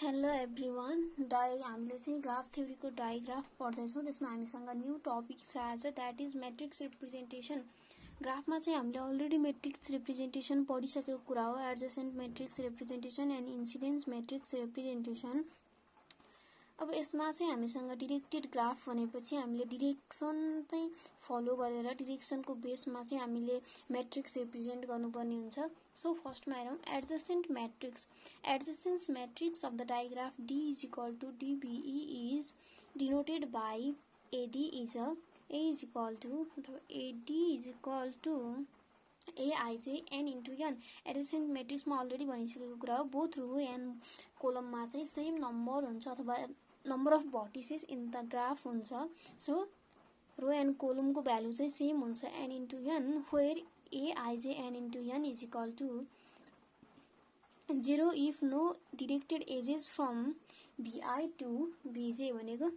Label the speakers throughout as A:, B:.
A: Hello everyone हामीले चाहिँ graph थ्योरीको digraph पढ्दैछौँ। त्यसमा हामीसँग न्यू टपिक छ आज, द्याट इज मैट्रिक्स रिप्रेजेन्टेसन। ग्राफमा चाहिँ हामीले अलरेडी मैट्रिक्स रिप्रेजेन्टेसन पढिसकेको कुरा हो, adjacent matrix representation and incidence matrix representation. अब यसमा चाहिँ हामीसँग डिरेक्टेड ग्राफ भनेपछि हामीले डिरेक्सन चाहिँ फलो गरेर डिरेक्सनको बेसमा चाहिँ हामीले मैट्रिक्स रिप्रेजेन्ट गर्नुपर्ने हुन्छ। सो फर्स्टमा हेरौँ adjacent matrix. Adjacent matrix of the diagraph D is equal to DBE is denoted by AD is A is equal to AD is equal to Aij n into n। Adjacent मैट्रिक्समा already भनिसकेको कुरा हो, both row and कोलममा चाहिँ same number हुन्छ अथवा number of vertices in the graph हुन्छ। So row and कोलमको value चाहिँ same हुन्छ n into n, where Aij n into n is equal to 0 if no directed edges from bi to bj भनेको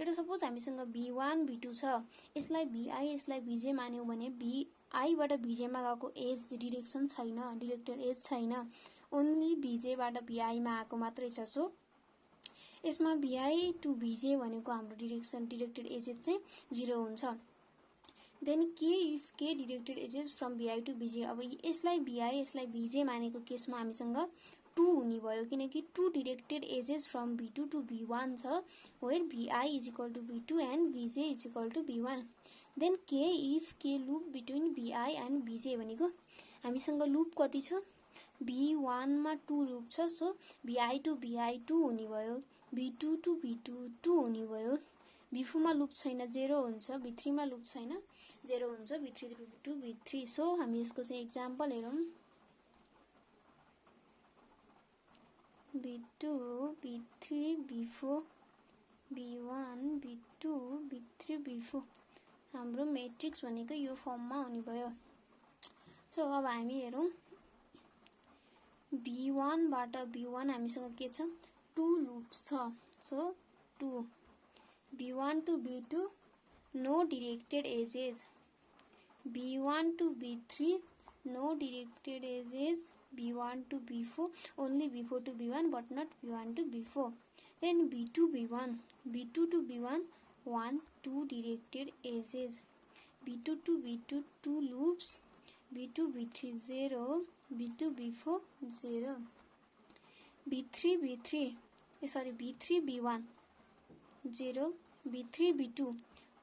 A: एउटा suppose हामीसँग b1 b2 छ, यसलाई bi यसलाई bj मान्यौं भने bi बाट bj मा गएको एज डिरेक्सन छैन, डिरेक्टेड एज छैन, ओन्ली bj बाट bi मा आएको मात्रै छ। सो यसमा bi टु bj भनेको हाम्रो डिरेक्सन डिरेक्टेड एजेस चाहिँ 0 हुन्छ। Then k if k directed edges from bi to bj। अब यसलाई bi यसलाई bj मानेको केसमा हामीसँग 2 हुने भयो, किनकि 2 directed edges from b2 to b1 छ, where bi is equal to b2 and bj is equal to b1। Then k if k loop between bi and bj भनेको हामीसँग लुप कति छ, b1 मा 2 लुप छ। सो bi टु bi 2 हुने भयो, b2 to b2 2 हुने भयो, b4 मा लुप छैन 0 हुन्छ, b3 मा लुप छैन 0 हुन्छ, b3 टु b3। सो हामी यसको चाहिँ एक्जाम्पल हेरौँ, b2 b3 b4 b1 b2 b3 b4 हाम्रो मैट्रिक्स भनेको यो फर्ममा हुने भयो। सो अब हामी हेरौँ b1 बाट b1 हामीसँग के छ, 2 लुप्स छ। So 2 b1 to b2 no directed edges, b1 to b3 no directed edges, b1 to b4 only b4 to b1 but not b1 to b4। then b2 b1 b2 to b1 1 2 directed edges, b2 to b2 2 loops, b2 b3 0, b2 b4 0, b3 b1 0, b3 b2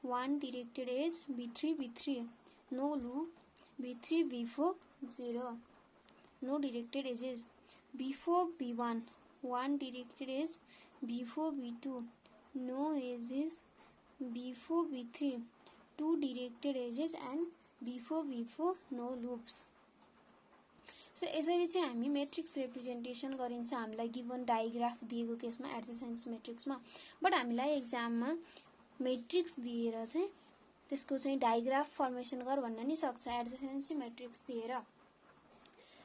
A: 1 directed edge, b3 b3 no loop, b3 b4 0 no directed edges, b4 b1 1 directed edge, b4 b2 no edges, b4 b3 2 directed edges and b4 b4 no loops। So यसरी चाहिँ हामी matrix representation गरिन्छ हामीलाई given digraph दिएको केसमा adjacent मैट्रिक्समा। But हामीलाई एक्जाममा matrix दिएर चाहिँ त्यसको चाहिँ डायग्राफ फर्मेसन गर भन्न नि सक्छ, एडजेसेन्सी मैट्रिक्स दिएर।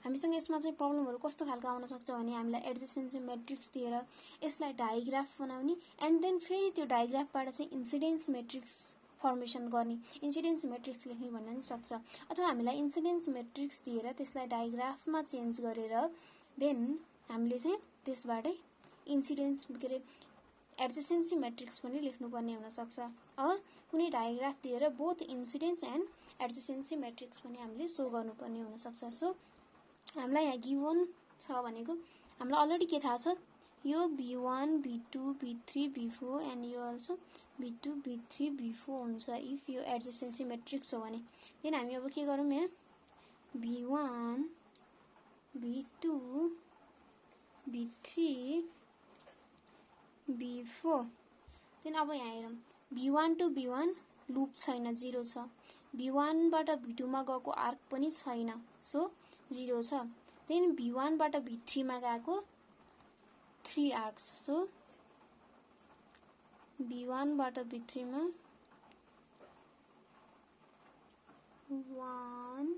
A: हामीसँग यसमा चाहिँ प्रब्लमहरु कस्तो खालको आउन सक्छ भने हामीलाई एडजेसेन्सी मैट्रिक्स दिएर यसलाई डायग्राफ बनाउने एन्ड देन फेरि त्यो डायग्राफबाट चाहिँ इन्सिडेन्स मैट्रिक्स फर्मेसन गर्ने, इन्सिडेन्स मैट्रिक्स लेख्ने भन्न नि सक्छ। अथवा हामीलाई इन्सिडेन्स मैट्रिक्स दिएर त्यसलाई डायग्राफमा चेन्ज गरेर देन हामीले चाहिँ त्यसबाटै इन्सिडेन्स के अरे एडजेसेन्सी मैट्रिक्स पनि लेख्नुपर्ने हुन सक्छ। अर कुनै डायग्राफ दिएर बोथ इन्सिडेन्स एन्ड एडजेसेन्सी मैट्रिक्स पनि हामीले सो गर्नुपर्ने हुन सक्छ। सो हामीलाई यहाँ गिभन छ भनेको हामीलाई अलरेडी के थाहा छ, यो b1 b2 b3 b4 and यो अल्सो b2 b3 b4 हुन्छ इफ यो एडजेसेन्सी मैट्रिक्स हो भने। देन हामी अब के गरौँ, यहाँ b1 b2 b3 b4। Then अब यहाँ हेरौँ b1 टु b1 लुप छैन 0 छ, b1 बाट b2 मा गएको आर्क पनि छैन, सो 0 छ। देन b1 बाट b3 मा गएको 3 आर्क्स, सो b1 बाट b3 मा 1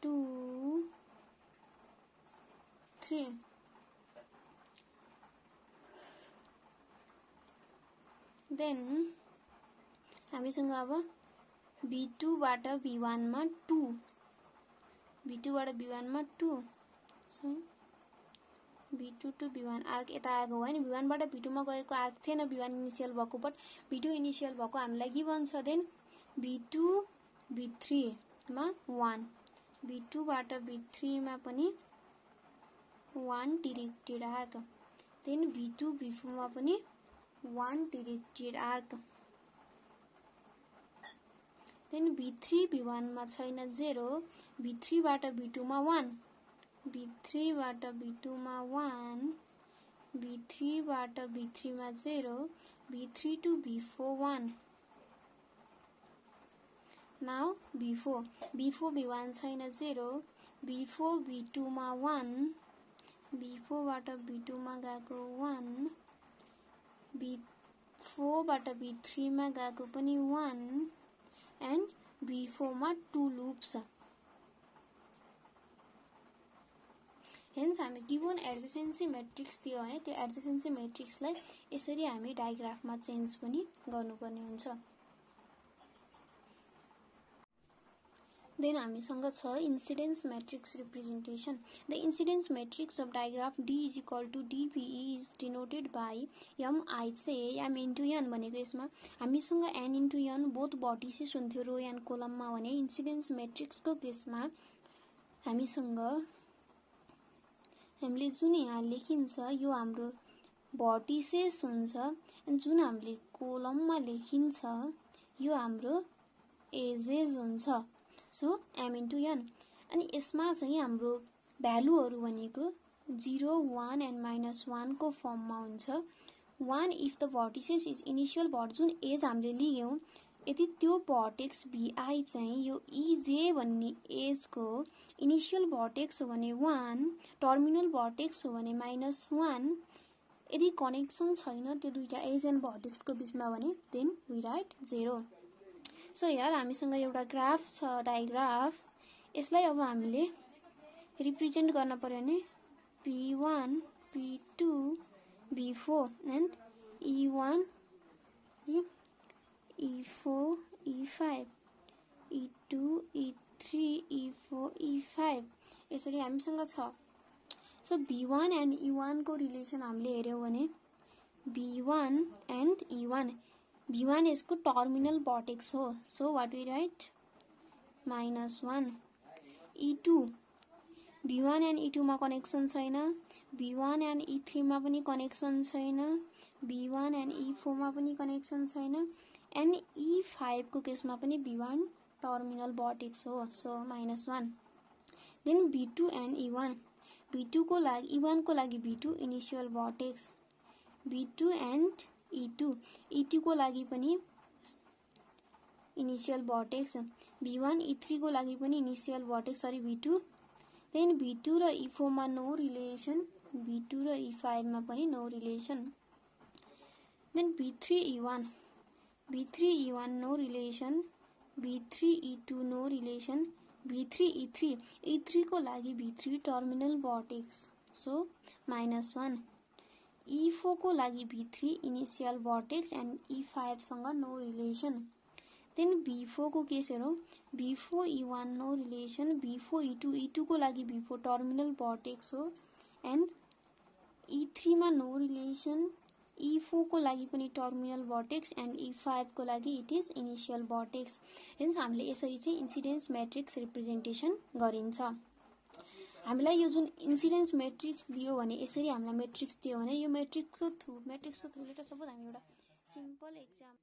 A: 2 3। देन हामीसँग अब b2 बाट b1 मा 2 b2 बाट b1 मा 2 so B2 to B1 arc यता आएको हो हैन B1 बाट B2 मा गएको आर्क थिएन B1 इनिशियल भएको बट B2 इनिशियल भएको हामीलाई गिभन छ देन B2 B3 मा 1 B2 बाट B3 मा पनि 1 directed arc then B2 B4 मा पनि 1 directed arc then B3 B1 मा छैन 0 B3 बाट B2 मा 1 B3 बाट B2 मा 1 B3 बाट B3 मा 0 B3 to B4 1 now B4 B1 छैन 0 B4 B2 मा 1 B4 बाट B2 मा गएको 1 B4 बाट B3 मा गएको पनि 1 and B4 मा 2 loops hence हामी गिवन एडजेसेन्सी मैट्रिक्स दियो भने त्यो एडजेसेन्सी मैट्रिक्सलाई यसरी हामी डायग्राफमा चेन्ज पनि गर्नुपर्ने हुन्छ देन हामीसँग छ incidence matrix representation the incidence matrix of digraph D is equal to DPE is denoted by MI say M into N भनेको यसमा हामीसँग N into N both vertices हुन्थ्यो रो एन्ड कोलममा भने इन्सिडेन्स मैट्रिक्सको केसमा हामीसँग हामीले जुन यहाँ लेखिन्छ यो हाम्रो भर्टिसेस हुन्छ अनि जुन हामीले कोलममा लेखिन्छ यो हाम्रो एजेस हुन्छ सो M into N अनि यसमा चाहिँ हाम्रो भ्यालुहरु भनेको 0 1 and -1 को फर्ममा हुन्छ 1 if the vertices is initial vert जुन एज हामीले लियौं यदि त्यो भर्टेक्स BI चाहिँ यो EJ भन्ने एज को इनिशियल भर्टेक्स हो भने 1 टर्मिनल भर्टेक्स हो भने -1 यदि कनेक्सन छैन त्यो दुईटा एज एन्ड भर्टेक्स को बीचमा भने देन वी राइट 0 सो यार हामीसँग एउटा ग्राफ छ डायग्राफ यसलाई अब हामीले रिप्रेजेन्ट गर्न पर्यो भने P1 P2 B4 and E1 E4 E5 E2 E3 E4 E5 यसरी हामीसँग छ सो B1 and E1 को रिलेसन हामीले हेर्यौ भने B1 and E1 B1 यसको टर्मिनल भर्टेक्स हो so what we write -1 E2 B1 and E2 मा कनेक्सन छैन B1 and E3 मा पनि कनेक्सन छैन B1 and E4 मा पनि कनेक्सन छैन एन्ड E5 को केसमा पनि B1 टर्मिनल भर्टेक्स हो so -1 then B2 and E1 B2 को लागि E1 को लागि B2 initial vertex B2 and E2 को लागि पनि इनिशियल भर्टेक्स B1 E3 को लागि पनि initial vertex sorry B2 then B2 र E4 मा नो रिलेसन B2 र E5 मा पनि no relation then B3 E1 no relation B3 E2 no relation B3 E3 को लागि B3 terminal vertex so -1 E4 को लागि B3 initial vertex and E5 सँग नो रिलेसन देन B4 को case हेरौं B4 E1 no relation B4 E2 को लागि B4 terminal vertex हो एन्ड E3 मा नो रिलेसन E4 को लागि पनि टर्मिनल भर्टेक्स एन्ड E5 को लागि it is initial vertex hence हामीले यसरी चाहिँ इन्सिडेन्स मैट्रिक्स रिप्रेजेन्टेसन गरिन्छ हामीलाई यो जुन इन्सिडेन्स मैट्रिक्स दियो भने यसरी हामीलाई मैट्रिक्स दियो भने यो मैट्रिक्सको थ्रुले त सपोज हामी एउटा सिम्पल एक्जाम